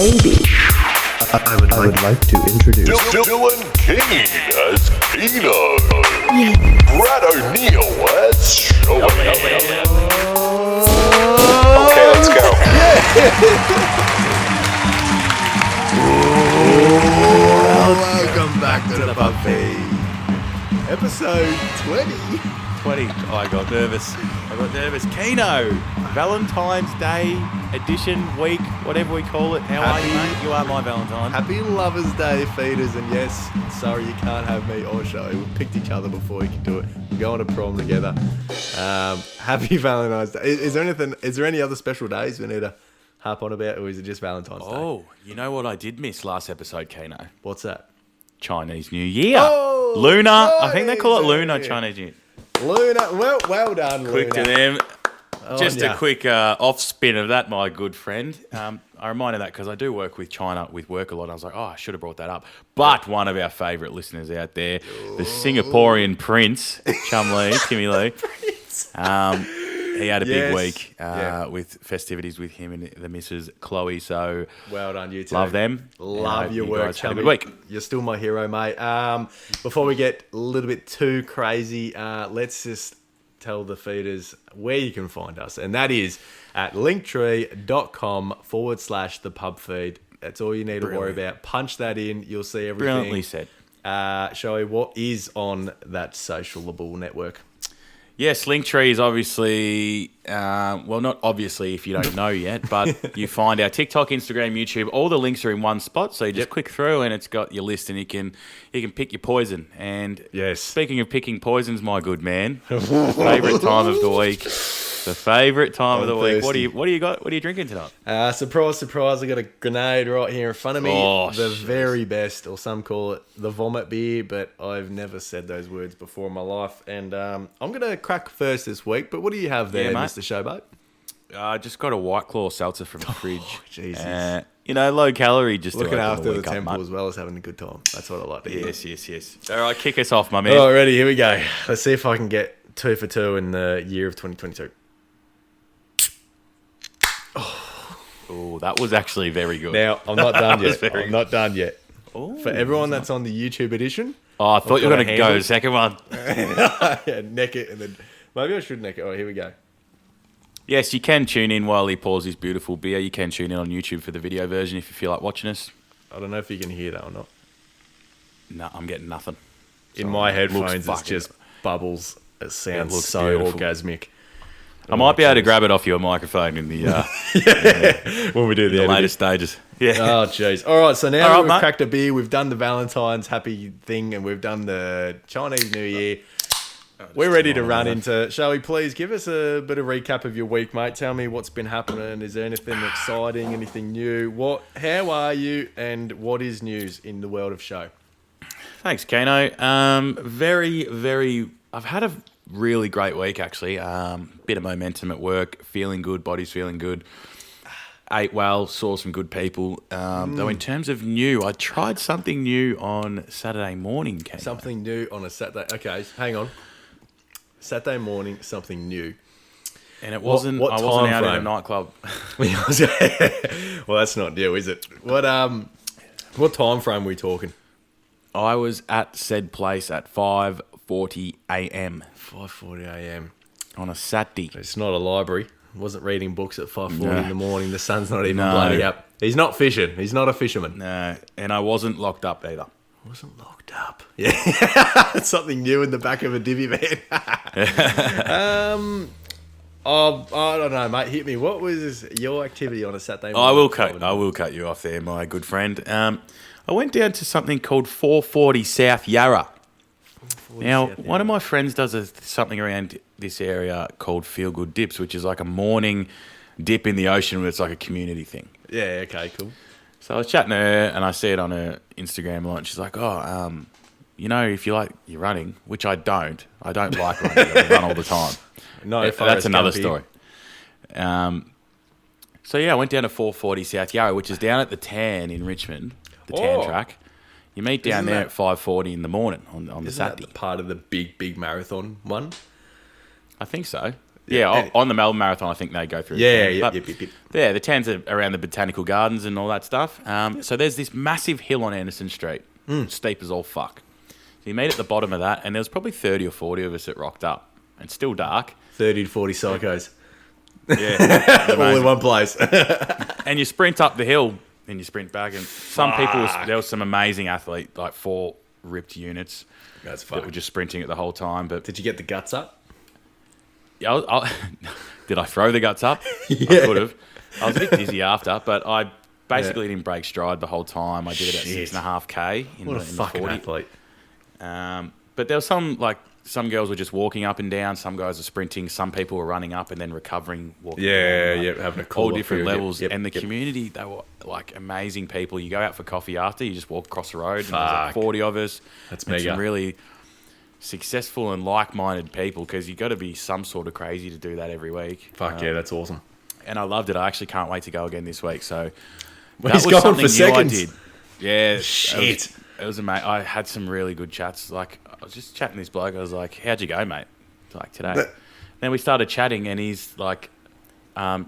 baby. I would like to introduce Dylan King as Keeneos. Yeah. Brad O'Neill as Shoei. Okay, let's go. Welcome back to the buffet. Episode 20. 20. Oh, I got nervous. Keno, Valentine's Day edition, week, whatever we call it. How are you, mate? You are my Valentine. Happy Lover's Day, feeders. And yes, sorry you can't have me or Shoei. We picked each other before we could do it. We're going to prom together. Happy Valentine's Day. Is there any other special days we need to harp on about, or is it just Valentine's Day? Oh, you know what I did miss last episode, Keno? What's that? Chinese New Year. Oh, Lunar. I think they call it Chinese Lunar New Year. Chinese New Year. Luna, well done, Luna. Quick to them. Just yeah. a quick off spin of that, my good friend. I reminded that because I do work with China with work a lot. I was like, oh, I should have brought that up. But one of our favourite listeners out there, the Singaporean Prince, Chum Lee, Timmy Lee. He had a big week with festivities with him and the missus Chloe. So well done, you two. love them. Love your you work, guys had a Chummy. good week. You're still my hero, mate. Before we get a little bit too crazy, let's just tell the feeders where you can find us. And that is at linktree.com/thepubfeed. That's all you need to worry about. Punch that in. You'll see everything. Brilliantly said. Shoei, what is on that socialable network? Yes, Linktree is obviously, well, not obviously if you don't know yet, but you find our TikTok, Instagram, YouTube, all the links are in one spot. So you just click through and it's got your list and you can pick your poison. And Yes. speaking of picking poisons, my good man, favourite time of the week. The favourite time of the week. What do you got? What are you drinking tonight? Surprise, surprise. I got a grenade right here in front of me. Oh, the shit. very best, or some call it the vomit beer, but I've never said those words before in my life. And I'm going to crack first this week, but what do you have there, mate. Mr. Showboat? I just got a White Claw seltzer from the fridge. Jesus. Low calorie, just to Looking open after the week up, temple mate. as well as having a good time. That's what I like to hear. Yes. All right, kick us off, my man. All right, ready, here we go. Let's see if I can get 2 for 2 in the year of 2022. Oh, that was actually very good. Now, I'm not done was yet. very I'm not done yet. Oh, For everyone that's on the YouTube edition, Oh, I thought you were got going a to go handle. the second one. yeah, neck it, and then maybe I should neck it. All right, here we go. Yes, you can tune in while he pours his beautiful beer. You can tune in on YouTube for the video version if you feel like watching us. I don't know if you can hear that or not. No, I'm getting nothing. In my headphones, it's fucking- just bubbles. It sounds looks so beautiful. orgasmic. I might be able to grab it off your microphone in the, when we do the the editing. later stages. Yeah. Oh, jeez. All right, so now All that right, we've mate. cracked a beer, we've done the Valentine's happy thing, and we've done the Chinese New Year. We're ready to run into... Shall we please give us a bit of recap of your week, mate? Tell me what's been happening. Is there anything exciting, anything new? How are you, and what is news in the world of show? Thanks, Kano. I've had a really great week, actually. Bit of momentum at work, feeling good, body's feeling good. Ate well, saw some good people. Though in terms of new, I tried something new on Saturday morning, Kano. Something new on a Saturday. Okay, hang on. Saturday morning, something new. And it wasn't. what I wasn't time out in a frame? nightclub. Well, that's not new, is it? What time frame are we talking? I was at said place at 5:40 a.m. 5:40 a.m. on a Saturday. It's not a library. Wasn't reading books at 5:40 No. in the morning. The sun's not even No. bloody up. He's not fishing. He's not a fisherman. No, and I wasn't locked up either. Wasn't locked up. Yeah, something new in the back of a divvy van. I don't know, mate. Hit me. What was your activity on a Saturday morning? I will cut you off there, my good friend. I went down to something called 440 South Yarra. Now, one of my friends does something around this area called Feel Good Dips, which is like a morning dip in the ocean where it's like a community thing. Yeah. Okay. Cool. So I was chatting to her and I see it on her Instagram a lot. And she's like, if you like you're running, which I don't like running. I run all the time. No, That's another story. So yeah, I went down to 440 South Yarra, which is down at the Tan in Richmond, the Tan track. You meet down there at 5:40 in the morning on the Isn't Saturday. that part of the big marathon one? I think so. Yeah, on the Melbourne Marathon, I think they go through. Yeah, the 10. yep, But yep. Yeah, the 10s are around the botanical gardens and all that stuff. So there's this massive hill on Anderson Street, steep as all fuck. So you meet at the bottom of that, and there was probably 30 or 40 of us that rocked up. And still dark. 30 to 40 psychos. Yeah. All in one place. And you sprint up the hill, and you sprint back. And some people, there was some amazing athletes, like 4 ripped units That's that were fun. just sprinting it the whole time. But Did you get the guts up? yeah, did I throw the guts up? Yeah. I could have. I was a bit dizzy after, but I basically didn't break stride the whole time. I did about Shit. 6.5K in What a the fucking 40. athlete. But there was some girls were just walking up and down. Some guys were sprinting. Some people were running up and then recovering, walking Yeah, down, yeah, having a cool all off different period. levels. Yep, And the yep. community, they were like amazing people. You go out for coffee after, you just walk across the road, and there's like Fuck. 40 of us. That's and mega. some really successful and like-minded people, because you got to be some sort of crazy to do that every week. Fuck yeah, that's awesome. And I loved it. I actually can't wait to go again this week. So Well, he's going for seconds. I did. Yeah, Shit. It was amazing. I had some really good chats. Like, I was just chatting to this bloke. I was like, "How'd you go, mate?" Like today. Then we started chatting, and he's like,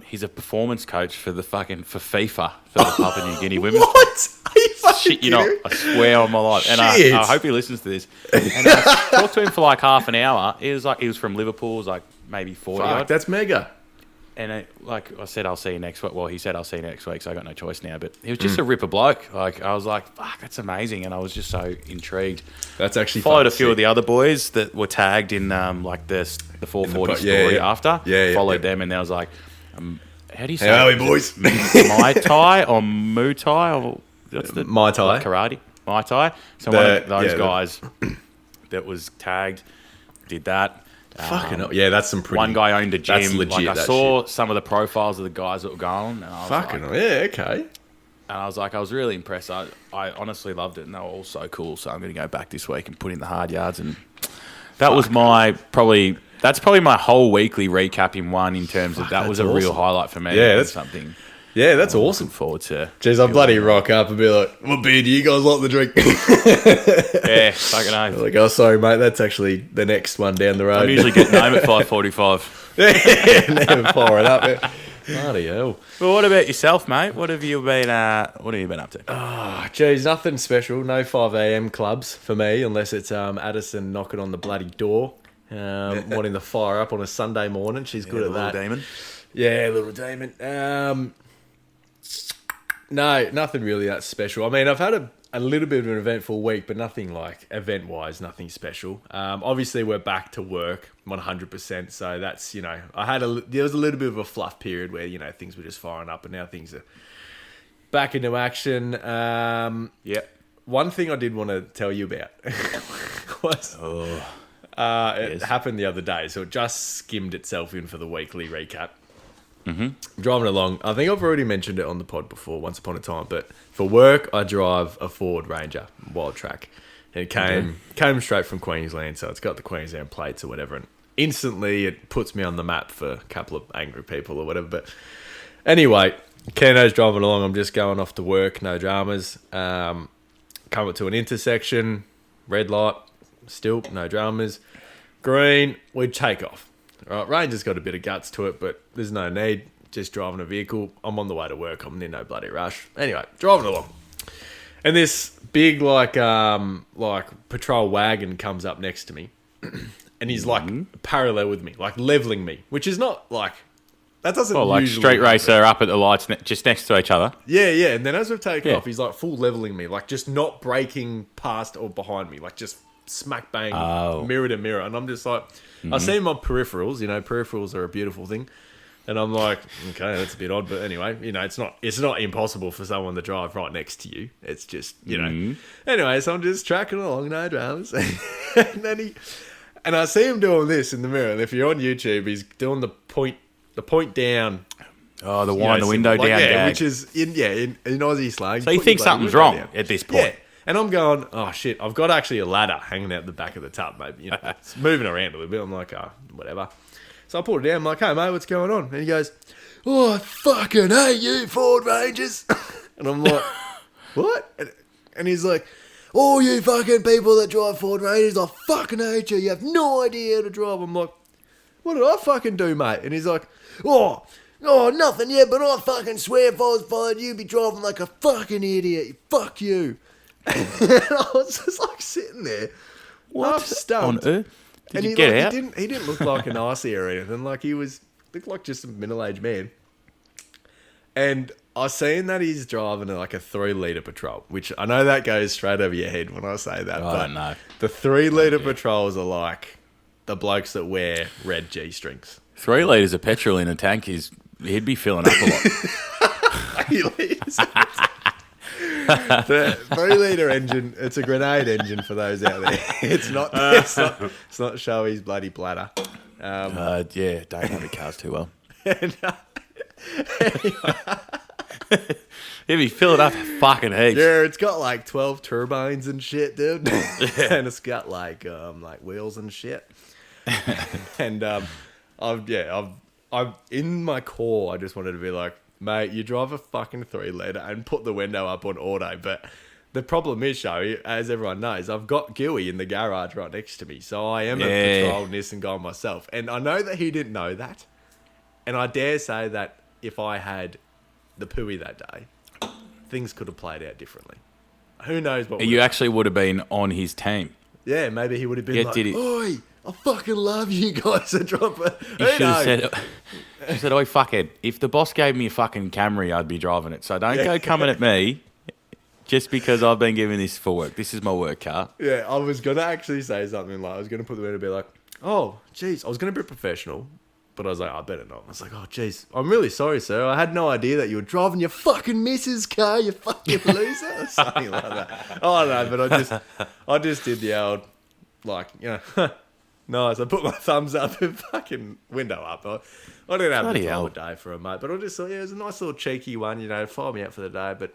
he's a performance coach for FIFA for the Papua New Guinea women. What? Are you fucking Shit, you know, kidding? I swear on my life. And Shit. I hope he listens to this. And I talked to him for like half an hour. He was from Liverpool. It was like maybe 40 Fuck, odd. that's mega. And like I said, I'll see you next week. Well, he said I'll see you next week, so I got no choice now. But he was just a ripper bloke. Like, I was like, fuck, that's amazing. And I was just so intrigued. That's actually Followed a fucking few of sick. the other boys that were tagged in like the 440 yeah, story yeah. after. Yeah, Followed yeah. them, and I was like, how do you say How are it? we, boys? Mai Tai or Muay Thai or what's the Mai Tai. like karate? Mai Tai. So The- one of those yeah, guys that was tagged did that. Fucking hell. Yeah, that's some pretty... One guy owned a gym. That's legit, like I that saw some of the profiles of the guys that were going, and I was Fucking like, hell. Yeah, okay. and I was like, I was really impressed. I honestly loved it, and they were all so cool. So I'm going to go back this week and put in the hard yards, and that was that's probably my whole weekly recap in one, in terms of that was a that's real awesome. highlight for me. Yeah, and that's- something. Yeah, that's I'm awesome. looking forward to. Jeez, I'd bloody rock up and be like, what beer do you guys like to drink? Yeah, fucking oath. Like, oh, sorry, mate, that's actually the next one down the road. I'm usually getting home at 5:45. yeah, never fire it up. Yeah. Bloody hell. Well, what about yourself, mate? What have you been up to? Oh, geez, nothing special. No 5 a.m. clubs for me, unless it's Addison knocking on the bloody door, wanting to fire up on a Sunday morning. She's good at that. Demon. Yeah, little demon. No, nothing really that special. I mean, I've had a little bit of an eventful week, but nothing like event-wise, nothing special. Obviously, we're back to work 100%, so that's, there was a little bit of a fluff period where, things were just firing up, and now things are back into action. Yep. One thing I did want to tell you about was... it happened the other day, so it just skimmed itself in for the weekly recap. Driving along, I think I've already mentioned it on the pod before, once upon a time, but for work, I drive a Ford Ranger Wild Track. And it came straight from Queensland, so it's got the Queensland plates or whatever, and instantly it puts me on the map for a couple of angry people or whatever. But anyway, Keno's driving along, I'm just going off to work, no dramas. Come up to an intersection, red light, still no dramas. Green, we take off. Right, Ranger's got a bit of guts to it, but there's no need. Just driving a vehicle. I'm on the way to work. I'm in no bloody rush. Anyway, driving along. And this big, patrol wagon comes up next to me. And he's, parallel with me. Like, leveling me. Which is not, that doesn't Like usually street happen. racer up at the lights just next to each other. Yeah. And then as we've taken Yeah. off, he's, full leveling me. Just not braking past or behind me. Just smack bang, mirror to mirror. And I'm just like... I see him on peripherals. Peripherals are a beautiful thing. And I'm like, okay, that's a bit odd, but anyway, it's not impossible for someone to drive right next to you. It's just, Anyway, so I'm just tracking along, no dramas. and I see him doing this in the mirror. And if you're on YouTube, he's doing the point down. Oh, the wind the window down gag. which is in Aussie slang. So you put think your bloody something's window wrong down. at this point. Yeah. And I'm going, oh shit, I've got actually a ladder hanging out the back of the tub, maybe. It's moving around a little bit. I'm like, whatever. So I pulled it down. I'm like, hey, mate, what's going on? And he goes, oh, I fucking hate you, Ford Rangers. And I'm like, what? And he's like, all you fucking people that drive Ford Rangers, I fucking hate you. You have no idea how to drive. I'm like, what did I fucking do, mate? And he's like, oh, nothing yet, but I fucking swear if I was fired, you'd be driving like a fucking idiot. Fuck you. And I was just like sitting there, half stumped. On earth? Did And you get out? He didn't look like an icy or anything. Like looked like just a middle-aged man. And I seen that he's driving like a 3-litre Patrol, which I know that goes straight over your head when I say that. I don't know. The 3-litre Patrols are like the blokes that wear red G-strings. 3 litres of petrol in a tank he'd be filling up a lot. The 3-litre engine, it's a grenade engine for those out there. It's not Showy's bloody bladder. Yeah, don't know the cars too well. He'd be filling up fucking heaps. Yeah, it's got like 12 turbines and shit, dude. And it's got like wheels and shit. And I've in my core, I just wanted to be like, mate, you drive a fucking 3-litre and put the window up on auto. But the problem is, Showy, as everyone knows, I've got Gilly in the garage right next to me. So I am a Patrol Nissan guy myself. And I know that he didn't know that. And I dare say that if I had the Pooey that day, things could have played out differently. Who knows what You actually would have been on his team. Yeah, maybe he would have been Yeah, like, did he? oi, I fucking love you guys. You should have said, oi, fuckhead, if the boss gave me a fucking Camry, I'd be driving it. So don't go coming at me just because I've been given this for work. This is my work car. Yeah, I was going to actually say something like, I was going to put the word and be like, oh, geez, I was going to be professional. But I was like, I better not. I was like, oh, jeez, I'm really sorry, sir. I had no idea that you were driving your fucking missus car, you fucking loser. Or something like that. Oh, no, but I just did the old, like, you know, nice. I put my thumbs up and fucking window up. I didn't have the time of day for a mate, but I just thought, yeah, it was a nice little cheeky one, you know, fire me out for the day. But,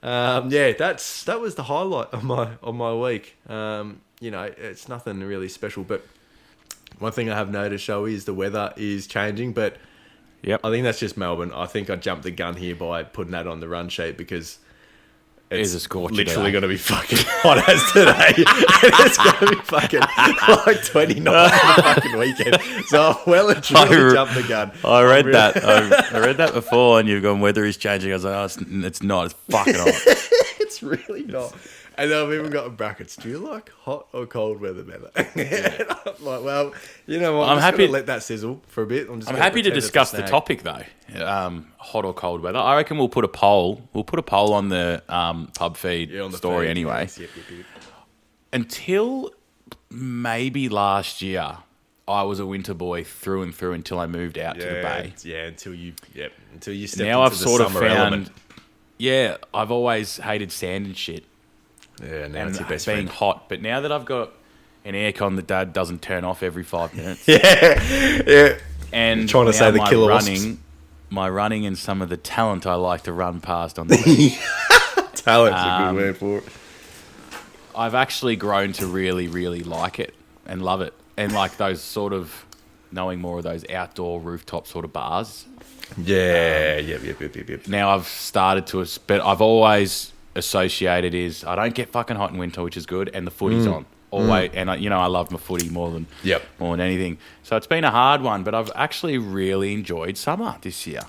yeah, that was the highlight of my week. You know, it's nothing really special, but one thing I have noticed, Showy, is the weather is changing, but yep. I think that's just Melbourne. I think I jumped the gun here by putting that on the run sheet because it's a scorcher literally going to be fucking hot as today. And it's going to be fucking like 29 on the fucking weekend. So I well and truly jumped the gun. I read that. I read that before, and you've gone, weather is changing. I was like, oh, it's not. It's fucking hot. It's really not. And then I've even got in brackets, do you like hot or cold weather better? And I'm like, well, you know what? I'm happy to let that sizzle for a bit. I'm happy to discuss the topic, though. Hot or cold weather. I reckon we'll put a poll. We'll put a poll on the pub feed on the story feed, anyway. Yes, yep. Until maybe last year, I was a winter boy through and through until I moved out to the bay. Yeah, until you stepped now into I've the sort of summer found, element. Yeah, I've always hated sand and shit. Yeah, now it's your best being friend. hot. But now that I've got an aircon that Dad doesn't turn off every 5 minutes. yeah. And trying to say the killer my running and some of the talent I like to run past on the talent's a good word for it. I've actually grown to really, really like it and love it. And like those sort of knowing more of those outdoor rooftop sort of bars. Yeah, yep. Now I've started to, but I've always associated is I don't get fucking hot in winter, which is good, and the footy's on always, and I love my footy more than anything. So it's been a hard one, but I've actually really enjoyed summer this year.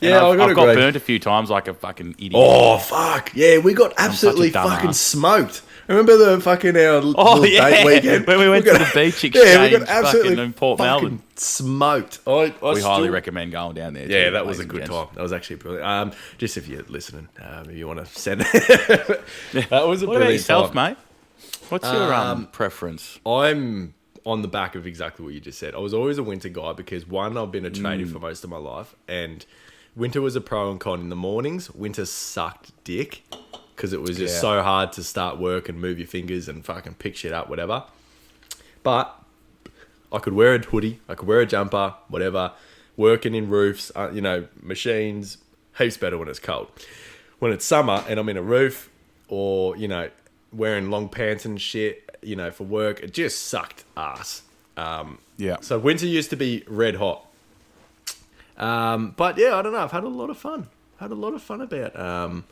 Yeah, I've got burnt a few times like a fucking idiot. Oh fuck! Yeah, we got absolutely fucking smoked. Remember the fucking little date weekend when we went to the beach exchange? Yeah, we got absolutely in Port Melbourne. Smoked. We highly recommend going down there. Yeah, that was a good time. That was actually brilliant. Just if you're listening, if you want to send it. That was a what brilliant about yourself, time. mate? What's your preference? I'm on the back of exactly what you just said. I was always a winter guy because, one, I've been a tradie for most of my life, and winter was a pro and con. In the mornings, winter sucked dick because it was just so hard to start work and move your fingers and fucking pick shit up, whatever. But I could wear a hoodie, I could wear a jumper, whatever, working in roofs, machines, heaps better when it's cold. When it's summer and I'm in a roof or, wearing long pants and shit, for work, it just sucked ass. So winter used to be red hot. But yeah, I don't know. I've had a lot of fun. About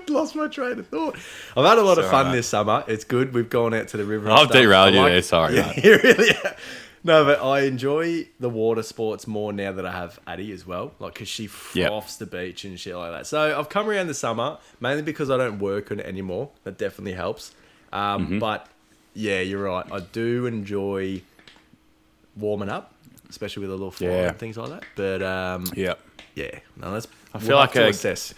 Lost my train of thought. I've had a lot of Sorry, fun mate. this summer. It's good. We've gone out to the river. and I've stuff. derailed I you there. Sorry, Yeah, mate. you really. No, but I enjoy the water sports more now that I have Addie as well. Like, because she froths the beach and shit like that. So I've come around the summer mainly because I don't work on it anymore. That definitely helps. But yeah, you're right. I do enjoy warming up, especially with a little fire Yeah. and things like that. But Yeah. yeah, no, that's. I feel like to assess.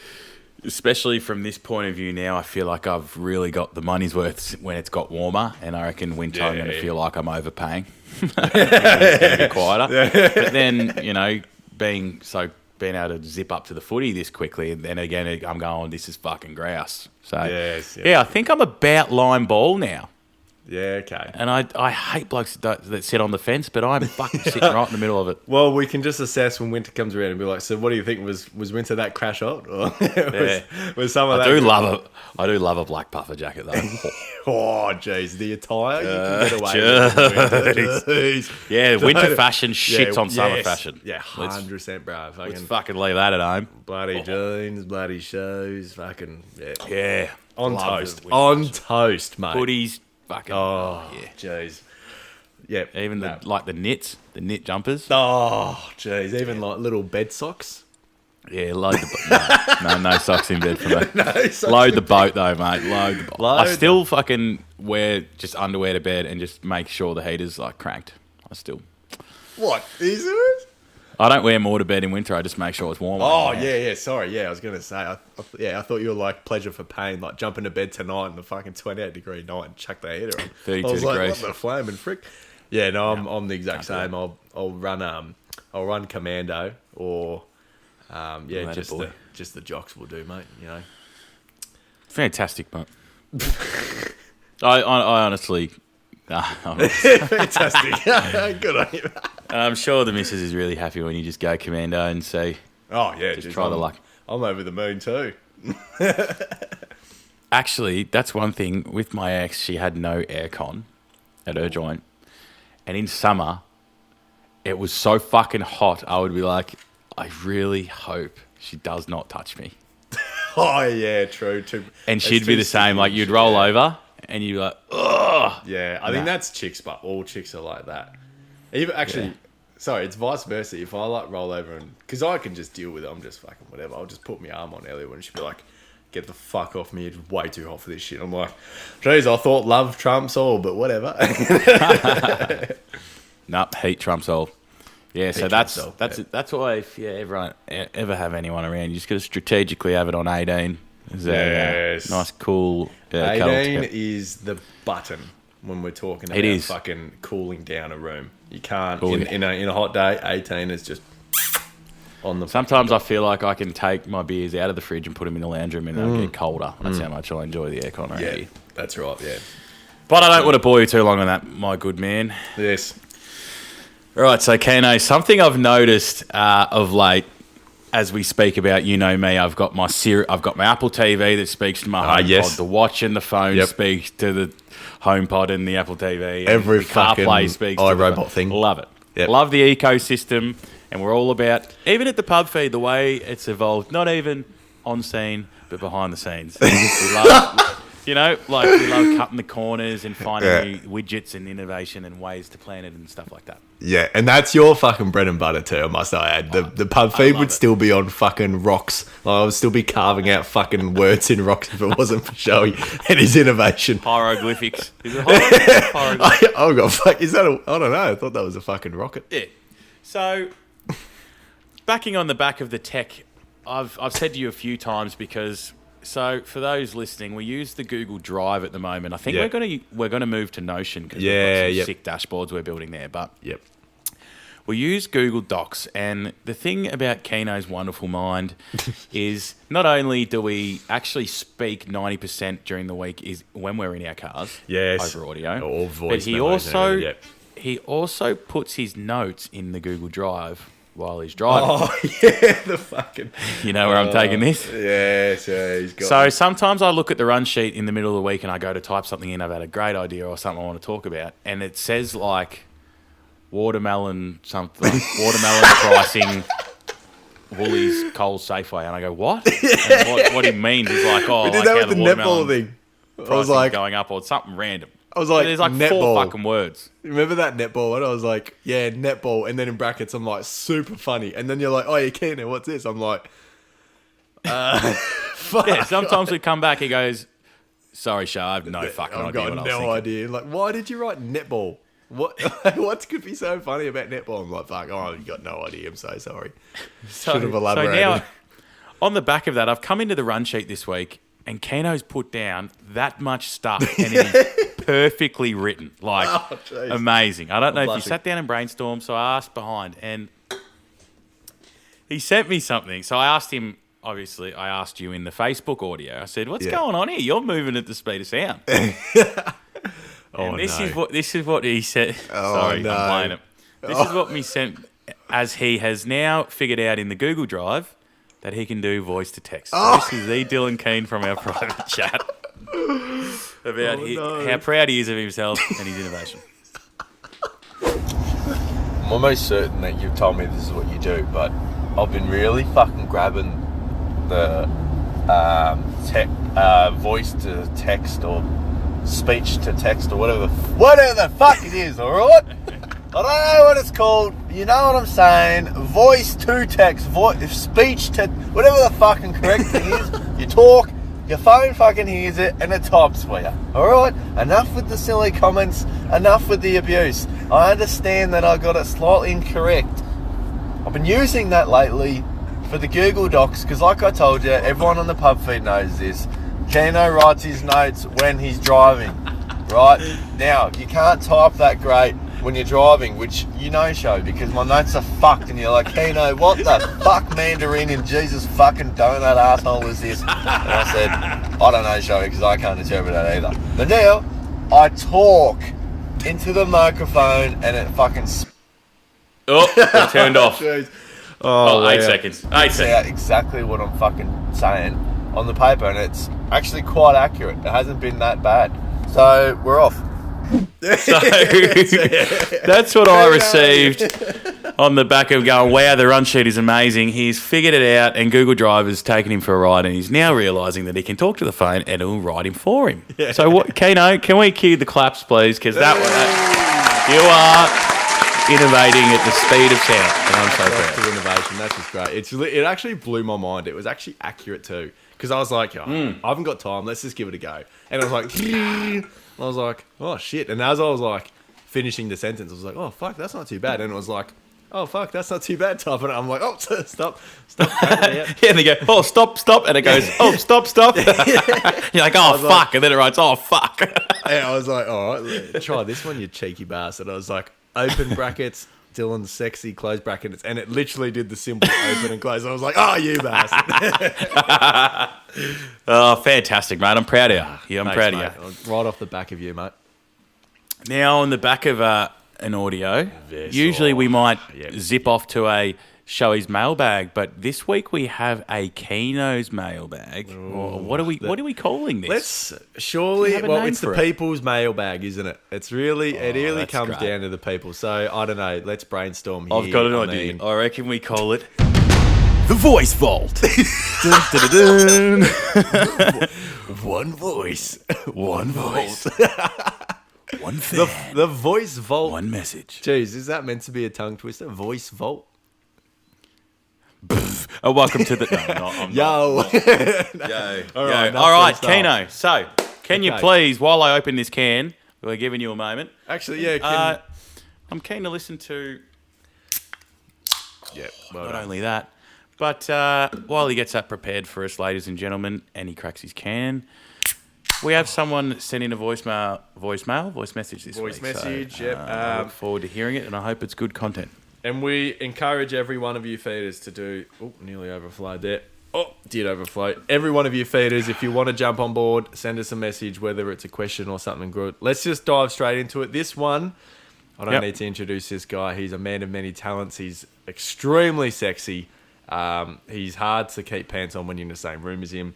Especially from this point of view now, I feel like I've really got the money's worth when it's got warmer, and I reckon winter I'm going to feel like I'm overpaying. It's going to be quieter. But then, you know, being able to zip up to the footy this quickly, and then again, I'm going, this is fucking grouse. So, Yes, yeah, I think I'm about line ball now. Yeah, okay. And I hate blokes that sit on the fence, but I'm fucking sitting right in the middle of it. Well, we can just assess when winter comes around and be like, so what do you think? Was winter that crash out? Or was some of I that? do love a black puffer jacket though. Oh, jeez, the attire you can get away with. Jeez. Yeah, winter fashion shits on summer yes. fashion. Yeah, 100%, bro. Let's Fucking fucking leave that at home. bloody jeans, bloody shoes, fucking Yeah. on Love toast, the winter on toast, mate. Hoodies, fucking. Oh, yeah. jeez. Yeah, Even the knit jumpers. Oh, jeez, even like little bed socks. Yeah, load the no socks in bed for me. No, socks Load the boat though, mate. Load the boat. Load I still fucking wear just underwear to bed and just make sure the heater's like cranked. What is it? I don't wear more to bed in winter. I just make sure it's warm. Oh, yeah, sorry. Yeah, I was going to say, I thought you were like pleasure for pain, like jump into bed tonight in the fucking 28-degree night and chuck the heater on. 32 I was like, degrees. what the flaming frick? Yeah, no, I'm the exact same. I'll run commando or, just the jocks will do, mate, you know. Fantastic, mate. I honestly... Fantastic. Good on you. I'm sure the missus is really happy when you just go commando and say, Oh, yeah. just try the luck. I'm over the moon too. Actually, that's one thing. With my ex, she had no aircon at her joint. And in summer, it was so fucking hot, I would be like, I really hope she does not touch me. Oh, yeah, true. And she'd be the same. Like, you'd roll over and you'd be like, ugh. Yeah, I think that's chicks, but all chicks are like that. Even actually, sorry, it's vice versa. If I like roll over and because I can just deal with it, I'm just fucking whatever. I'll just put my arm on Ellie when she'd be like, "Get the fuck off me! It's way too hot for this shit." I'm like, "Geez, I thought love trumps all, but whatever." Nope, heat trumps all. Yeah, so Heat that's trumps all, that's why if you ever have anyone around, you just got to strategically have it on 18. Is Yes. nice, cool. 18 is the button when we're talking about is. fucking cooling down a room. You can't Cool, in a hot day. 18 is just on the. Sometimes I feel like I can take my beers out of the fridge and put them in the lounge room and they'll get colder. That's how much I enjoy the aircon around Yeah, here. that's right. Yeah. But I don't want to bore you too long on that, my good man. Yes. All right, so Keno, something I've noticed of late, as we speak about, you know me, I've got my Apple TV that speaks to my HomePod. Yes. The watch and the phone Yep. speaks to the HomePod and the Apple TV. And Every the CarPlay fucking speaks to the iRobot phone. thing. Love it. Yep. Love the ecosystem, and we're all about, even at the pub feed, the way it's evolved, not even on scene, but behind the scenes. We love... You know, like we love cutting the corners and finding new widgets and innovation and ways to plan it and stuff like that. Yeah, and that's your fucking bread and butter too, I must add. The pub feed would still be on fucking rocks. Like, I would still be carving out fucking words in rocks if it wasn't for Showy and his innovation. Hieroglyphics. Is it hieroglyphics? Oh god, fuck, is that I don't know, I thought that was a fucking rocket. Yeah. So, backing on the back of the tech, I've said to you a few times because... So for those listening, we use the Google Drive at the moment. I think we're gonna move to Notion because we've got some sick dashboards we're building there. But we use Google Docs, and the thing about Keno's wonderful mind is not only do we actually speak 90% during the week is when we're in our cars over audio, or voice, but he also puts his notes in the Google Drive while he's driving. Oh yeah, the fucking. You know where I'm taking this? Yes, yeah, he's got. So sometimes I look at the run sheet in the middle of the week and I go to type something in. I've had a great idea or something I want to talk about, and it says like watermelon something, like watermelon pricing Woolies, Coles, Safeway, and I go, what? And what he means is like, oh, We did like that how with the the netball watermelon thing. I was pricing's like, going up or something random. I was like, There's like netball. 4 fucking words. Remember that netball? And I was like, yeah, netball. And then in brackets, I'm like, super funny. And then you're like, oh, you can't. What's this? I'm like, fuck. Yeah, sometimes we come back, he goes, sorry, Shah, I have no fucking I've idea got what I was no thinking. idea. Like, why did you write netball? What could be so funny about netball? I'm like, fuck, oh, you got no idea. I'm so sorry. Should have elaborated. So now, on the back of that, I've come into the run sheet this week, and Keno's put down that much stuff, and it is perfectly written. Like, jeez. amazing. I don't know if you blushing. sat down and brainstormed, so I asked behind, and he sent me something. So I asked him, obviously, I asked you in the Facebook audio. I said, what's going on here? You're moving at the speed of sound. And this is what he said. Sorry, no. I'm playing it. This is what me sent, as he has now figured out in the Google Drive that he can do voice to text. So this is the Dylan Keane from our private chat about how proud he is of himself and his innovation. I'm almost certain that you've told me this is what you do, but I've been really fucking grabbing the voice to text or speech to text or whatever the fuck it is, alright? I don't know what it's called. You know what I'm saying? Voice to text, speech to whatever the fucking correct thing is. You talk, your phone fucking hears it, and it types for you. Alright? Enough with the silly comments, enough with the abuse. I understand that I got it slightly incorrect. I've been using that lately for the Google Docs, because like I told you, everyone on the pub feed knows this. Keno writes his notes when he's driving. Right? Now, you can't type that great when you're driving, which you know, Show, because my notes are fucked, and you're like, Keno, what the fuck Mandarin in Jesus fucking donut asshole is this? And I said, I don't know, Show, because I can't interpret that either. But now, I talk into the microphone, and it fucking It turned off. Jeez. Oh, 8 wow. seconds. 8 out seconds. exactly what I'm fucking saying on the paper, and it's actually quite accurate. It hasn't been that bad. So, we're off. So that's what I received on the back of going, wow, the run sheet is amazing. He's figured it out, and Google Drive has taken him for a ride, and he's now realising that he can talk to the phone and it'll write him for him. Yeah. So, Keno, can we cue the claps, please? Because you are innovating at the speed of sound, and I'm so proud. To innovation, that's just great. It actually blew my mind. It was actually accurate too, because I was like, I haven't got time. Let's just give it a go. And I was like, I was like, oh shit. And as I was like finishing the sentence, I was like, oh fuck, that's not too bad. And it was like, oh fuck, that's not too bad. Typing it, I'm like, oh stop. Yeah, and they go, oh stop, and it goes, oh stop. You're like, oh fuck, like, and then it writes, oh fuck. Yeah, I was like, all right, try this one, you cheeky bastard. I was like, open brackets, Dylan's sexy, close brackets, and it literally did the symbol open and close. I was like, oh, you bastard. Oh, fantastic, mate. I'm proud of you. Yeah, I'm Thanks, proud mate. of you. Right off the back of you, mate. Now, on the back of an audio, usually we might zip off to a Showy's mailbag, but this week we have a Keno's mailbag. Or what are we calling this? Let's surely. Do you have a Well, name it's the for it? people's mailbag, isn't it? It really that's comes great. down to the people. So I don't know. Let's brainstorm here. I've got an I idea. mean, I reckon we call it the Voice Vault. Dun, dun, dun, dun. one voice, one voice. One fan, The voice vault. one message. Jeez, is that meant to be a tongue twister? Voice vault. Oh, welcome to the... No, I'm Yo. not. All right, All right, that's pretty Keno. So, can you Okay. please, while I open this can, we're giving you a moment. Actually, yeah. I'm keen to listen to Yeah. Well not done. only that, but while he gets that prepared for us, ladies and gentlemen, and he cracks his can, we have someone send in a voice message this Voice week. message, So, yep. I look forward to hearing it, and I hope it's good content. And we encourage every one of you feeders to do... Oh, nearly overflowed there. Oh, did overflow. Every one of you feeders, if you want to jump on board, send us a message, whether it's a question or something good. Let's just dive straight into it. This one, I don't need to introduce this guy. He's a man of many talents. He's extremely sexy. He's hard to keep pants on when you're in the same room as him.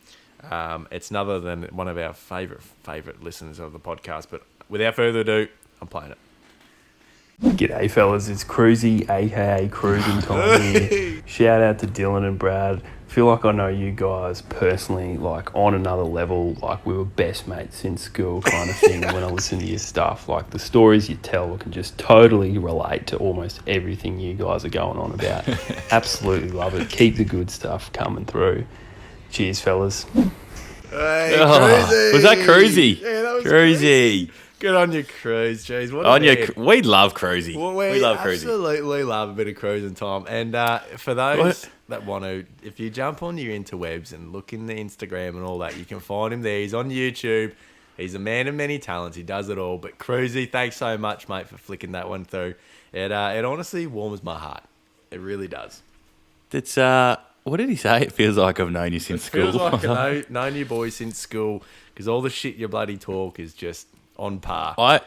It's none other than one of our favourite listeners of the podcast. But without further ado, I'm playing it. G'day fellas, it's Cruisy, aka Cruising Time here. Shout out to Dylan and Brad. Feel like I know you guys personally, like on another level, like we were best mates since school kind of thing. When I listen to your stuff, like the stories you tell, I can just totally relate to almost everything you guys are going on about. Absolutely love it. Keep the good stuff coming through. Cheers, fellas. Hey, Was that Cruisy? Yeah, that was Cruisy. Good on your cruise, jeez. What a man. We love Cruisy. Well, we love Cruisy. Absolutely love a bit of cruising time. And for those that want to, if you jump on your interwebs and look in the Instagram and all that, you can find him there. He's on YouTube. He's a man of many talents. He does it all. But Cruisy, thanks so much, mate, for flicking that one through. It honestly warms my heart. It really does. It's what did he say? It feels like I've known you since school. Feels like I've known you boys since school, because all the shit you bloody talk is just on par. I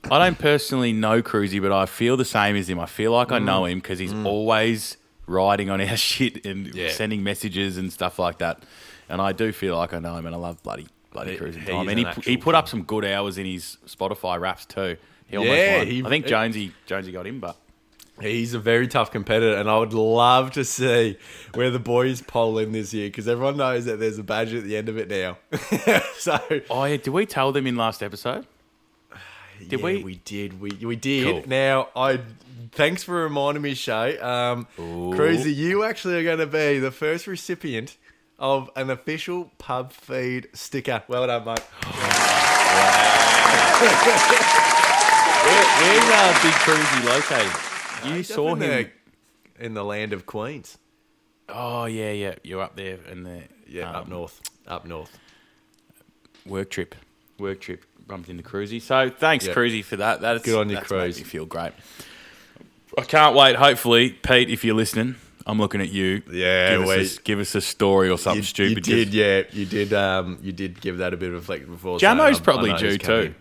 don't personally know Cruisy, but I feel the same as him. I feel like I know him because he's always riding on our shit and sending messages and stuff like that. And I do feel like I know him, and I love bloody Cruising Time. And he put up some good hours in his Spotify raps too. He almost won. I think Jonesy got him, but he's a very tough competitor, and I would love to see where the boys poll in this year, because everyone knows that there's a badge at the end of it now. So, did we tell them in last episode? Did we? We did. We did. Cool. Now, thanks for reminding me, Shay. Cruisy, you actually are going to be the first recipient of an official pub feed sticker. Well done, mate. Where's Big Cruisy located? You saw him in the land of Queens. Oh yeah. You're up there in the up north. Work trip. Bumped into Cruisy. So thanks, Cruisy, for that. That's good on you, Cruise. Cruise. Made me feel great. I can't wait. Hopefully, Pete, if you're listening, I'm looking at you. Yeah, give us a story or something stupid. You did give that a bit of a flex before. Jamo's probably due too.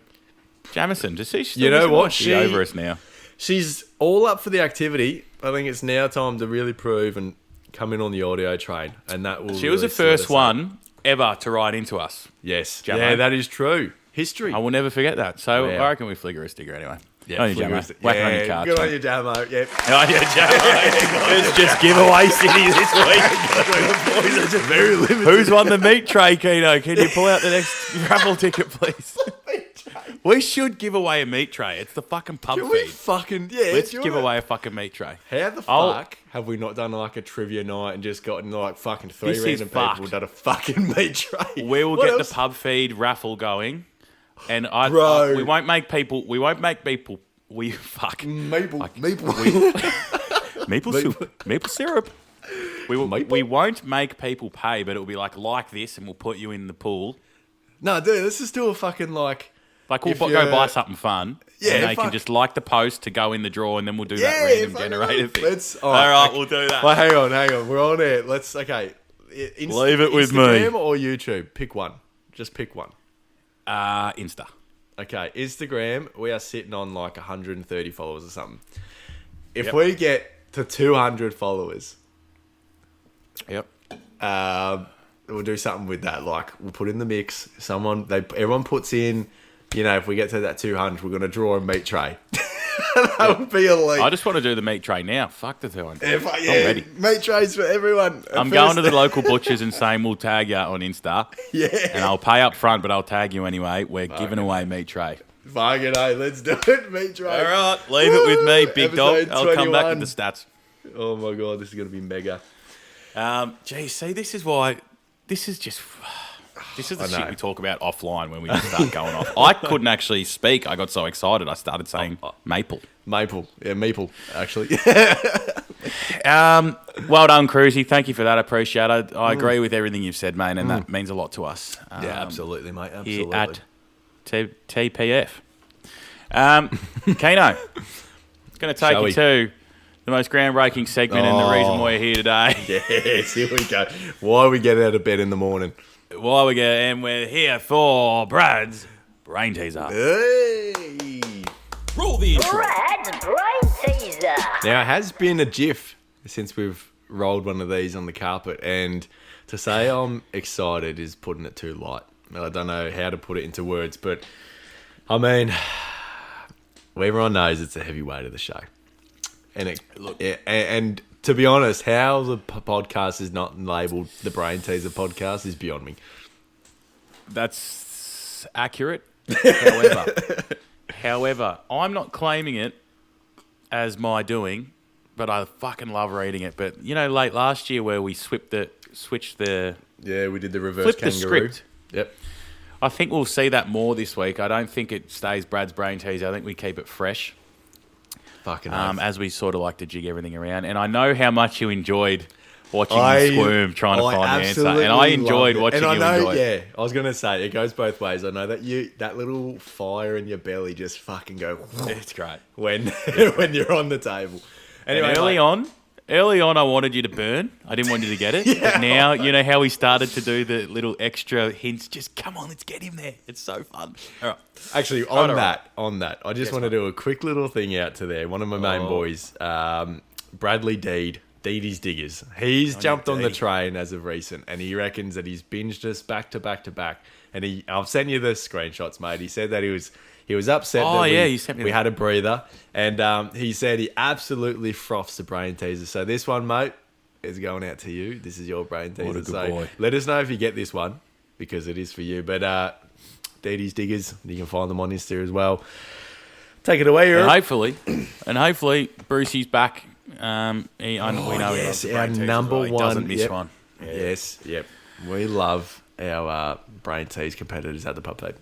Jamison, does she? You know what? She's over us now. She's all up for the activity. I think it's now time to really prove and come in on the audio train, and that will. She was the first one ever to write into us. Yes, Jamo. Yeah, that is true. History. I will never forget that. So Yeah. I reckon we flick her a sticker anyway. Yeah, on you, Jamo. Whack it on your card. Good on you, Jamo. Yep. Oh, yeah, Jamo. It's just giveaway city this week. Boys are just very limited. Who's won the meat tray, Keeno? Can you pull out the next raffle ticket, please? We should give away a meat tray. It's the fucking pub Can we feed. fucking Let's give away a fucking meat tray. How the fuck have we not done like a trivia night and just gotten like fucking three This is random people fucked. done a fucking meat tray? We will What get else? the pub feed raffle going, and Bro. we won't make people. Maple Soup, maple syrup. We won't make people pay, but it'll be like this, and we'll put you in the pool. No, dude, let's just do a fucking like. Like we'll If go you're- buy something fun, Yeah, and they can fuck. just like the post to go in the draw, and then we'll do Yeah, that random fucking generator thing. let's- all alright, right, okay. we'll do that. Well, hang on. We're on air. Leave it with me. Instagram or YouTube? Pick one. Just pick one. Insta. Okay, Instagram, we are sitting on like 130 followers or something. If Yep. we get to 200 followers, Yep. we'll do something with that. Like, we'll put in the mix. Everyone puts in, if we get to that 200, we're going to draw a meat tray. That would be elite. I just want to do the meat tray now. Fuck the 200. Yeah, I'm ready. Meat trays for everyone. I'm going to the local butchers and saying we'll tag you on Insta. Yeah. And I'll pay up front, but I'll tag you anyway. We're giving away meat tray. Fucking A, let's do it. Meat tray. All right, leave it with me, big dog. Episode I'll come back 21. with the stats. Oh my God, this is going to be mega. See, this is why. This is just. This is the I know. shit we talk about offline when we just start going off. I couldn't actually speak. I got so excited. I started saying maple. Maple. Yeah, maple, actually. Well done, Cruisy. Thank you for that. I appreciate it. I agree with everything you've said, mate, and that means a lot to us. Yeah, absolutely, mate. Here Absolutely. at TPF. Keeno, it's going to take Shall you we? to the most groundbreaking segment and the reason why you're here today. Yes, here we go. Why we get out of bed in the morning? Why we get, and we're here for Brad's Brain Teaser. Hey. Roll the intro. Brad's Brain Teaser. Now, it has been a GIF since we've rolled one of these on the carpet, and to say I'm excited is putting it too light. I don't know how to put it into words, but I mean, Well, everyone knows it's a heavyweight of the show. And and to be honest, how the podcast is not labelled the Brain Teaser podcast is beyond me. That's accurate. However, I'm not claiming it as my doing, but I fucking love reading it. But you know, late last year where we switched the we did the reverse flipped kangaroo. the script. Yep. I think we'll see that more this week. I don't think it stays Brad's Brain Teaser. I think we keep it fresh. Fucking as we sort of like to jig everything around. And I know how much you enjoyed watching me squirm trying to find the answer. And I enjoyed watching you enjoy it. Yeah, I was going to say, it goes both ways. I know that that little fire in your belly just fucking go... It's great. When you're on the table. Anyway, and early on, I wanted you to burn. I didn't want you to get it. But now, you know how we started to do the little extra hints? Just come on, let's get him there. It's so fun. All right. Actually, on that, I just want to do a quick little thing out to there. One of my main boys, Bradley Deedee's Diggers. He's jumped on the train as of recent, and he reckons that he's binged us back to back to back. And I've sent you the screenshots, mate. He said that he was upset that we had a breather, and he said he absolutely froths the Brain Teaser. So this one, mate, is going out to you. This is your Brain Teaser. What a good boy. Let us know if you get this one, because it is for you. But Deedee's Diggers, you can find them on Insta as well. Take it away, Europe. And hopefully, Brucey's back. We know he loves the our Brain Teaser number as well. He one. doesn't miss one. Yeah. Yes, yep. We love our Brain Tease competitors at the pub feed.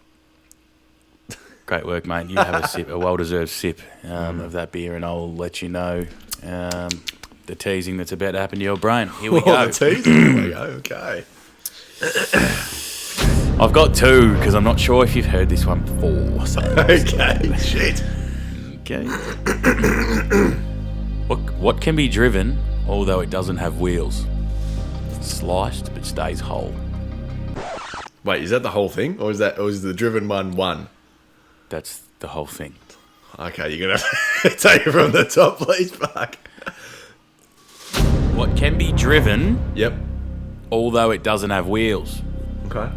Great work, mate. You have a sip, a well-deserved sip of that beer, and I'll let you know the teasing that's about to happen to your brain. Here we go. The teasing. Here we go. Okay. I've got two, because I'm not sure if you've heard this one before. So Okay. Shit. Okay. What can be driven, although it doesn't have wheels? Sliced, but stays whole. Wait, is that the whole thing, or is the driven one? That's the whole thing. Okay, you're gonna have to take it from the top, please, Mark. What can be driven, Yep. although it doesn't have wheels? Okay.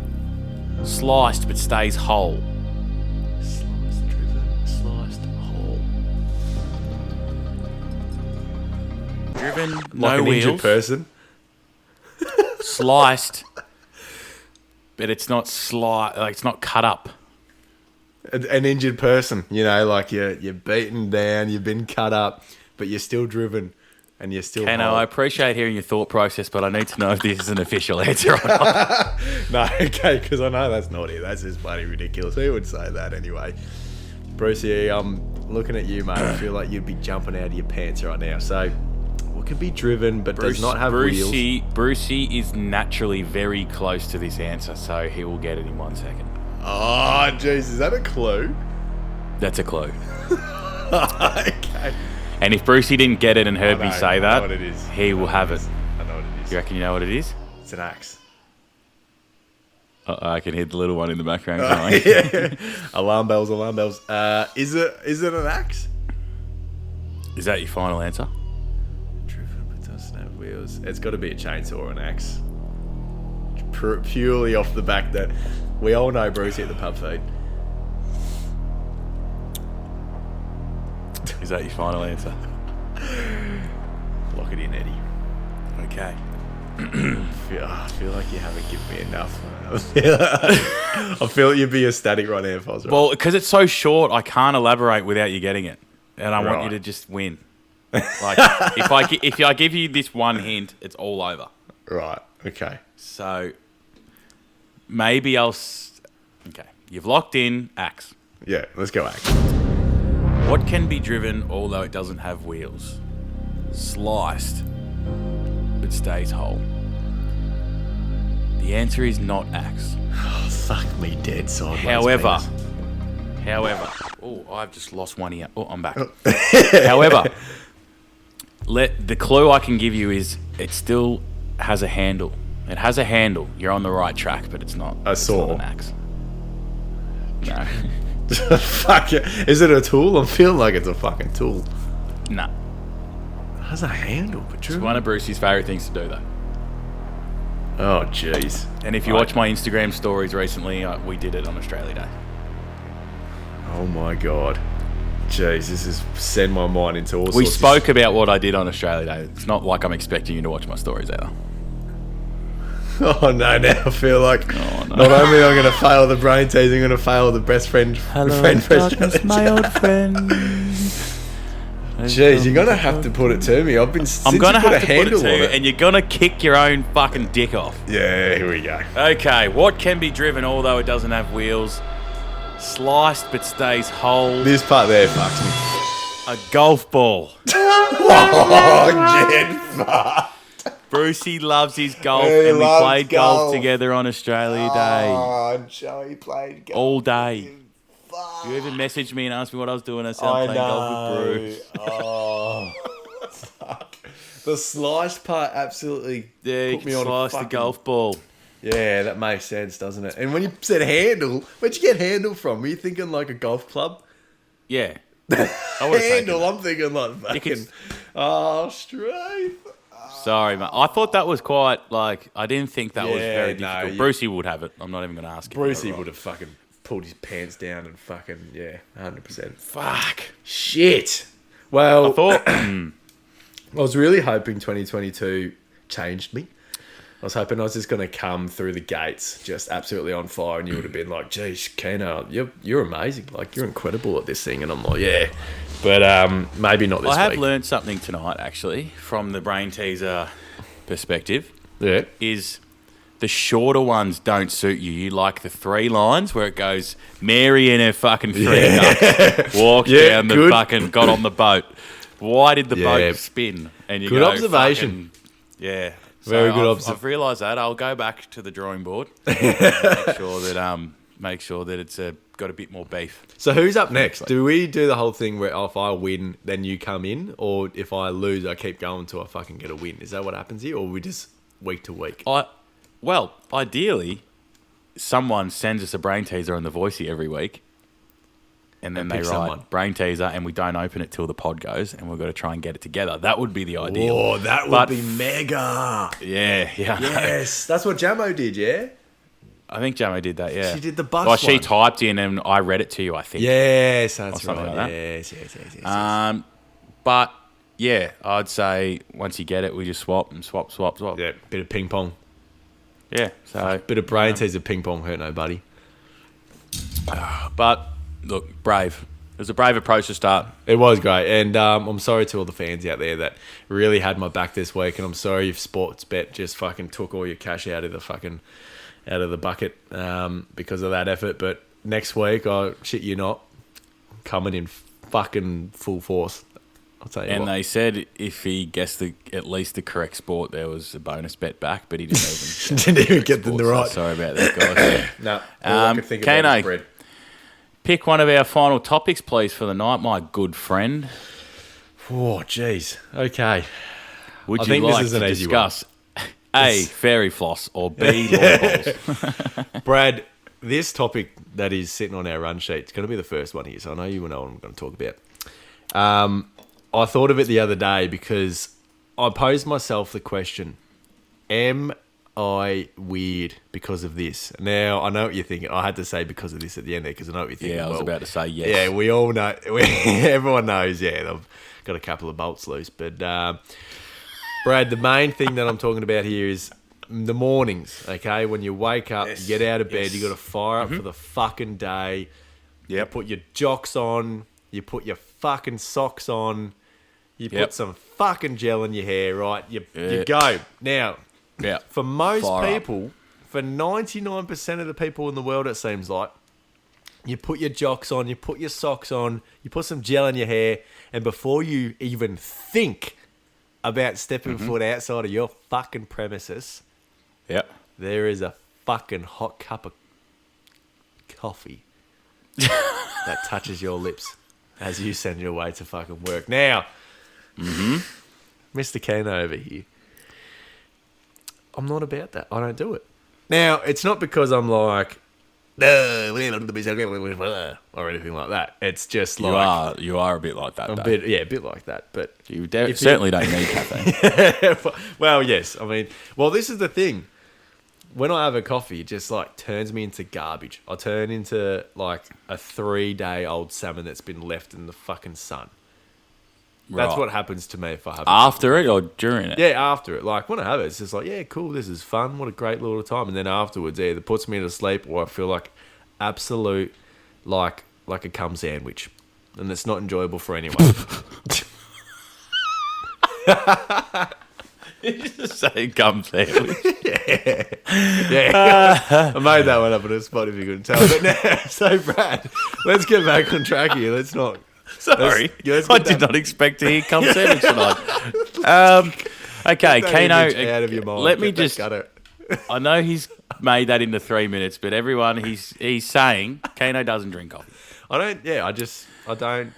Sliced, but stays whole. Sliced, driven, sliced, whole. Driven, Like no an wheels. injured person. Sliced, but it's not it's not cut up. An injured person, you know, like you're beaten down, you've been cut up, but you're still driven, and you're still. Kano, I appreciate hearing your thought process, but I need to know if this is an official answer or not. No, okay, because I know that's not it. That's just bloody ridiculous. Who would say that anyway? Brucey, I'm looking at you, mate. I feel like you'd be jumping out of your pants right now. So, what can be driven but does not have wheels? Brucey is naturally very close to this answer, so he will get it in 1 second. Oh, jeez, is that a clue? That's a clue. Okay. And if Brucey didn't get it and heard me say I know that, what it is. he will have it. I know what it is. You reckon you know what it is? It's an axe. I can hear the little one in the background going. Yeah. Alarm bells, alarm bells. Is it an axe? Is that your final answer? Driven but doesn't have wheels. It's got to be a chainsaw or an axe. Purely off the back that we all know Brucey at the pub feed. Is that your final answer? Lock it in, Eddie. Okay. I feel like you haven't given me enough. I feel like you'd be ecstatic right now if I was right. Well, because it's so short, I can't elaborate without you getting it, and I want you to just win. Like if I give you this one hint, it's all over. Right. Okay. So maybe okay. You've locked in axe. Yeah. Let's go axe. What can be driven although it doesn't have wheels? Sliced, but stays whole. The answer is not axe. Oh, fuck me dead sideways. However, oh, I've just lost one ear. Oh, I'm back. However, the clue I can give you is it still has a handle. It has a handle. You're on the right track, but it's not. A saw. It's not an axe. No. Fuck it. Is it a tool? I'm feeling like it's a fucking tool. No. It has a handle, but It's one of Brucey's favourite things to do, though. Oh, jeez. And if you watch my Instagram stories recently, we did it on Australia Day. Oh, my God. Jeez, this is send my mind into all sorts. We spoke about what I did on Australia Day. It's not like I'm expecting you to watch my stories either. Oh no! Now I feel like Oh, no. not only am I going to fail the brain tease, I'm going to fail the best friend. friend darkness, my old friend. Jeez, you're going to have to put it to me. I've been. I'm going to have to put it handle to on you, it. and you're gonna kick your own fucking dick off. Yeah, here we go. Okay, what can be driven although it doesn't have wheels? Sliced but stays whole. This part there fucks me. A golf ball. Oh, Jed, fuck. Brucey loves his golf, He and we loves played golf golf. together on Australia Day Oh, Joey played golf. all day. Fuck. You even messaged me and asked me what I was doing. I said I'm I playing golf with know. Bruce. Oh, fuck. The sliced part absolutely Yeah, you put me can on slice the fucking- golf ball. Yeah, that makes sense, doesn't it? And when you said handle, where'd you get handle from? Were you thinking like a golf club? Yeah. I would've taken Handle, that. I'm thinking like fucking. could- Oh, straight. Sorry, mate. I thought that was quite like I didn't think that was Yeah, very no, difficult. you- Brucey would have it. I'm not even going to ask him. Brucey Alright. would have fucking pulled his pants down and fucking, yeah, 100%. Fuck. Shit. Well, I thought. I was really hoping 2022 changed me. I was hoping I was just going to come through the gates just absolutely on fire, and you would have been like, geez, Keeno, you're amazing. Like, you're incredible at this thing. And I'm like, yeah. But maybe not this I have week. learned something tonight, actually, from the brain teaser perspective. Yeah. Is the shorter ones don't suit you. You like the 3 lines where it goes, Mary and her fucking 3 ducks walked Yeah, down the good. fucking, got on the boat. Why did the Yeah. boat spin? And you Good go, observation. fucking- yeah. Very good I've observation. realised that. I'll go back to the drawing board. Make sure that it's got a bit more beef. So who's up next? Do we do the whole thing where if I win, then you come in? Or if I lose, I keep going until I fucking get a win? Is that what happens here? Or we just week to week? Well, ideally, someone sends us a brain teaser on the Voicey every week, and then And they pick write someone. brain teaser, and we don't open it till the pod goes, and we've got to try and get it together. That would be the ideal. Oh, that would But- be mega. Yeah. Yes. That's what Jamo did, yeah? I think Jamie did that. Yeah, She did the bus Well, she one. typed in, and I read it to you. I think. Yes, that's something right. like that. Yes. But yeah, I'd say once you get it, we just swap. Yeah, bit of ping pong. Yeah. So, Bit of brain teaser ping pong hurt nobody. but look, brave. It was a brave approach to start. It was great, and I'm sorry to all the fans out there that really had my back this week, and I'm sorry if Sportsbet just fucking took all your cash out of the bucket because of that effort. But next week, I shit you not, coming in fucking full force. I'll tell you And what. they said if he guessed at least the correct sport, there was a bonus bet back, but he didn't even Didn't even get them sport, the so right. sorry about that, guys. No, all I could think about Kano, was bread. pick one of our final topics, please, for the night, my good friend. Oh, jeez. Okay. Would I you think this like is an to easy discuss A, fairy floss, or B, lawn balls? Brad, this topic that is sitting on our run sheet is going to be the first one here, so I know you will know what I'm going to talk about. I thought of it the other day because I posed myself the question, am I weird because of this? Now, I know what you're thinking. I had to say because of this at the end there because I know what you're thinking. Yeah, I was about to say yes. Yeah, we all know. Everyone knows, yeah, they've got a couple of bolts loose. But, Brad, the main thing that I'm talking about here is the mornings, okay? When you wake up, you get out of bed, you got to fire up for the fucking day. You Yep. put your jocks on, you put your fucking socks on, you Yep. put some fucking gel in your hair, right? You Yeah. go. Now, Yeah. for most Fire up. people, for 99% of the people in the world, it seems like, you put your jocks on, you put your socks on, you put some gel in your hair, and before you even think about stepping foot outside of your fucking premises, Yep. there is a fucking hot cup of coffee that touches your lips as you send your way to fucking work. Now, Mr. Kano over here, I'm not about that. I don't do it. Now, it's not because I'm like, or anything like that. It's just like You are a bit like that, a though. bit like that. But You if certainly don't need caffeine. well, yes. I mean, well, this is the thing. when I have a coffee, it just like turns me into garbage. I turn into like a 3-day-old salmon that's been left in the fucking sun. That's Right. what happens to me if I have After it or during it? Yeah, after it. Like, when I have it, it's just like, yeah, cool, this is fun. What a great little time. And then afterwards, it either puts me to sleep or I feel like absolute, like a cum sandwich. And it's not enjoyable for anyone. Just say gum sandwich. Yeah. I made that one up on the spot if you couldn't tell. But now, so Brad, let's get back on track here. Let's not. Sorry, let's I get did that- not expect to hear cum sandwich tonight. Okay, that Kano, image out of your mind. let me Get that just... gutter. I know he's made that into 3 minutes, but everyone, he's saying Kano doesn't drink coffee. I don't.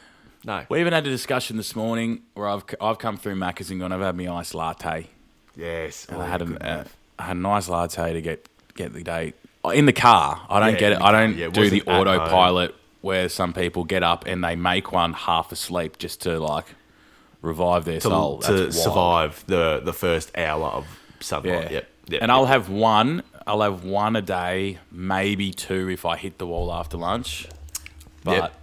No. We even had a discussion this morning where I've come through Macca's and gone, I've had my iced latte. Yes. And I had I had a nice latte to get the day in the car. I don't Yeah, get in it. the I car. don't Yeah, it do the wasn't at home. autopilot where some people get up and they make one half asleep just to like revive their soul. to That's wild. survive the first hour of sunlight. Yeah. Yep. And I'll have one a day, maybe 2 if I hit the wall after lunch. But Yep.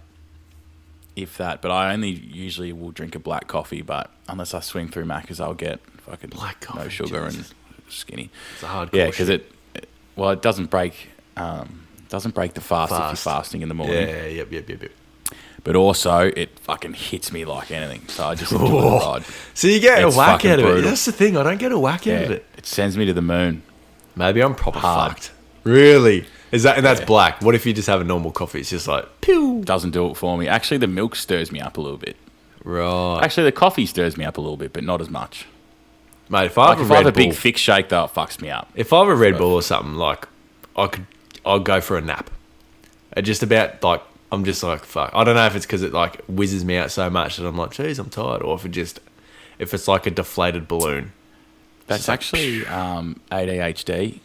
if that, but I only usually will drink a black coffee, but unless I swing through Macca's, I'll get fucking Black coffee, no sugar Jesus. and skinny. It's a hardcore Yeah, because shit. it doesn't break the fast if you're fasting in the morning. Yeah, yep. But also, it fucking hits me like anything. So I just enjoy the ride. So you get It's a whack fucking out of it. brutal. That's the thing. I don't get a whack out of Yeah, it. it sends me to the moon. Maybe I'm proper Hard. fucked. Really? Is that and that's black? What if you just have a normal coffee? It's just like pew. Doesn't do it for me. Actually, the milk stirs me up a little bit. Right, Actually, the coffee stirs me up a little bit, but not as much. mate. If I Like have if a I have Red a big Bull, thick shake, though, it fucks me up. if I have a Red Bull or something, like I'll go for a nap. It just about like I'm just like fuck. I don't know if it's because it like whizzes me out so much that I'm like, geez, I'm tired, or if it's like a deflated balloon. That's actually ADHD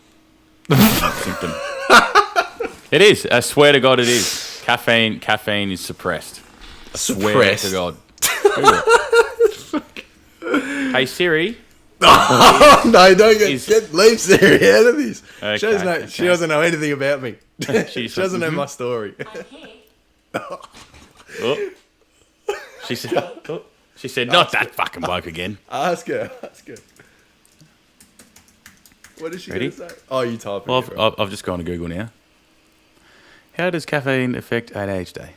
symptom. It is. I swear to God, it is. Caffeine is suppressed. I swear Suppressed? to God. Google it. Hey Siri. No, don't Is- leave Siri out of this. Okay, She doesn't know anything about me. She She doesn't know my story. Oh. She said, not that fucking bloke again. Ask her. What is she Ready? going to say? Oh, you type it. Well, in, right? I've just gone to Google now. How does caffeine affect ADHD?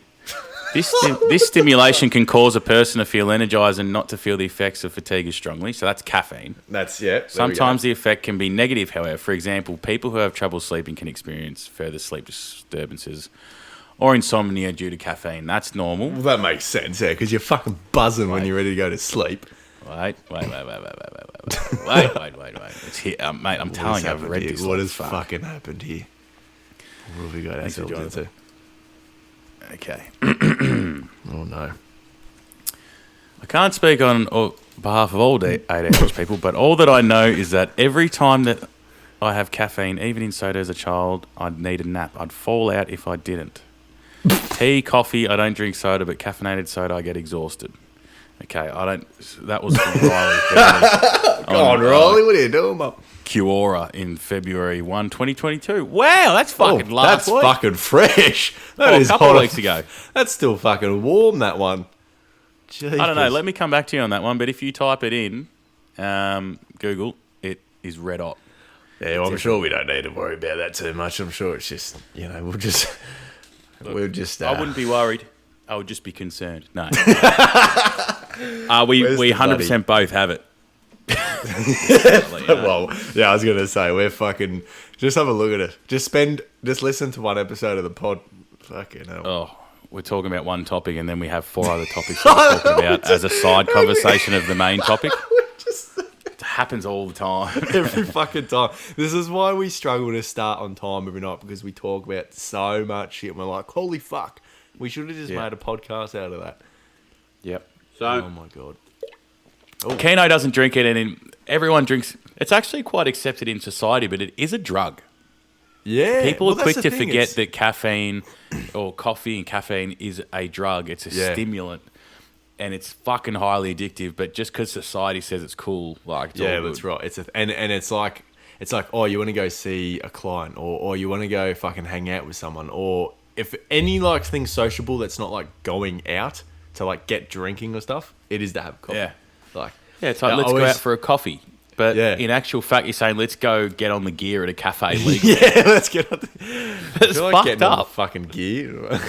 This stimulation can cause a person to feel energized and not to feel the effects of fatigue as strongly. So that's caffeine. That's there we go. Sometimes the effect can be negative, however. For example, people who have trouble sleeping can experience further sleep disturbances or insomnia due to caffeine. That's normal. Well, that makes sense, yeah, because you're fucking buzzing when you're ready to go to sleep. Wait. It's here, mate. I'm telling you, I've read this. What like has fuck. fucking happened here? What have we got ourselves Jonathan. into? Okay. Oh no. I can't speak on behalf of all ADHD people, but all that I know is that every time that I have caffeine, even in soda as a child, I'd need a nap. I'd fall out if I didn't. Tea, coffee, I don't drink soda, but caffeinated soda, I get exhausted. Okay, that was from Riley. Go on, Riley. What are you doing, mate? Quora in February 1, 2022. Wow, that's fucking last That's week. fucking fresh. That Oh, a is couple hot of weeks ago. That's still fucking warm, that one. Jeepers. I don't know. Let me come back to you on that one. But if you type it in, Google, it is red hot. Yeah, well, I'm sure we don't need to worry about that too much. I'm sure it's just, we'll just... I wouldn't be worried. I would just be concerned. No. We Where's the 100% both have it. Well, yeah, I was going to say, we're fucking... Just have a look at it. Just listen to one episode of the pod. Fucking hell. Oh, we're talking about one topic and then we have 4 other topics we're talking about as a side conversation of the main topic. It happens all the time. Every fucking time. This is why we struggle to start on time every night, because we talk about so much shit and we're like, holy fuck, we should have just made a podcast out of that. Yep. Oh So, my god. Keno doesn't drink it and everyone drinks. It's actually quite accepted in society, but it is a drug. Yeah. People well, are quick that's to the thing, forget it's- that caffeine or coffee and caffeine is a drug. It's a stimulant. And it's fucking highly addictive, but just because society says it's cool, like it's all Yeah, good. that's right. It's and it's like it's like, oh, you want to go see a client, or you want to go fucking hang out with someone, or if any like thing sociable that's not like going out to like get drinking or stuff, it is to have coffee. Yeah. Like, Yeah, it's like, let's go out for a coffee. But Yeah. in actual fact, you're saying, let's go get on the gear at a cafe legal. yeah, let's get on. It's fucked getting on the up. fucking gear.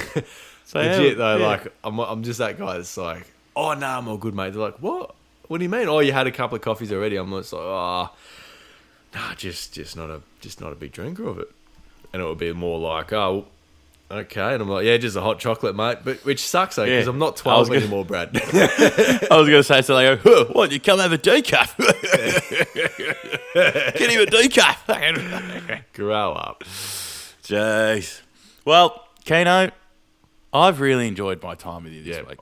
So, Legit though, yeah. like I'm just that guy that's like, oh no, I'm all good, mate. They're like, what? What do you mean? Oh, you had a couple of coffees already. I'm just like, oh, nah, just not a big drinker of it. And it would be more like, oh, okay. And I'm like, yeah, just a hot chocolate, mate. But which sucks though, because Yeah. I'm not 12 anymore, Brad. I was going to say something like, huh, what, you come have a decaf? Get him a decaf. Grow up. Jeez. Well, Keno, I've really enjoyed my time with you this week.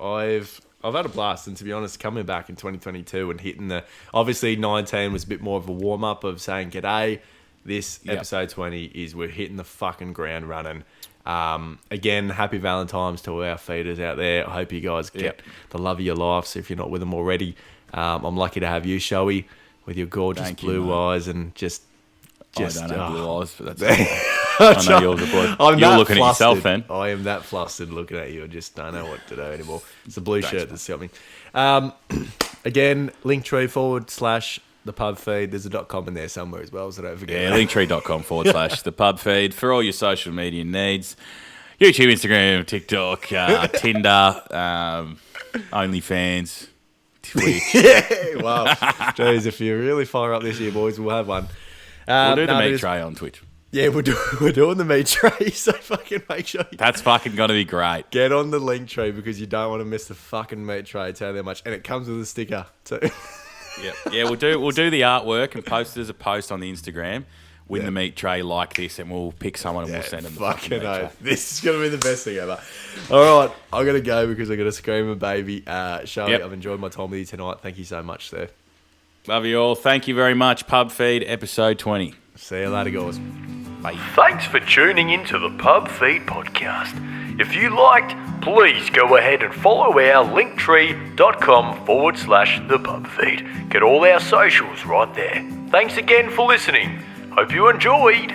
I've had a blast, and to be honest, coming back in 2022 and hitting the obviously 19 was a bit more of a warm up of saying g'day. This episode 20 is we're hitting the fucking ground running. Again, happy Valentine's to all our feeders out there. I hope you guys get the love of your lives if you're not with them already. I'm lucky to have you, Shoey, with your gorgeous blue eyes and just I don't have blue eyes, but that's I know yours are blue. You're looking at yourself, then. I am that flustered looking at you. I just don't know what to do anymore. It's the blue shirt that's got me. Again, Linktree / the pub feed. There's a .com in there somewhere as well, so don't forget. Yeah, linktree.com / the pub feed for all your social media needs. YouTube, Instagram, TikTok, Tinder, OnlyFans, Twitch. Yeah, wow. Jeez, if you're really far up this year, boys, we'll have one. We'll do the meat tray on Twitch. Yeah, we're doing the meat tray, so fucking make sure you That's fucking going to be great. get on the link tray because you don't want to miss the fucking meat tray. Tell you that much. And it comes with a sticker too. Yeah, we'll do the artwork and post it as a post on the Instagram. Win the meat tray like this, and we'll pick someone and we'll send them the fucking meat tray. This is going to be the best thing ever. All right, I'm going to go because I'm going to scream a baby. Charlie, I've enjoyed my time with you tonight. Thank you so much, sir. Love you all. Thank you very much. Pub Feed, episode 20. See you later, guys. Bye. Thanks for tuning into the Pub Feed podcast. If you liked, please go ahead and follow our linktree.com / the pub feed. Get all our socials right there. Thanks again for listening. Hope you enjoyed.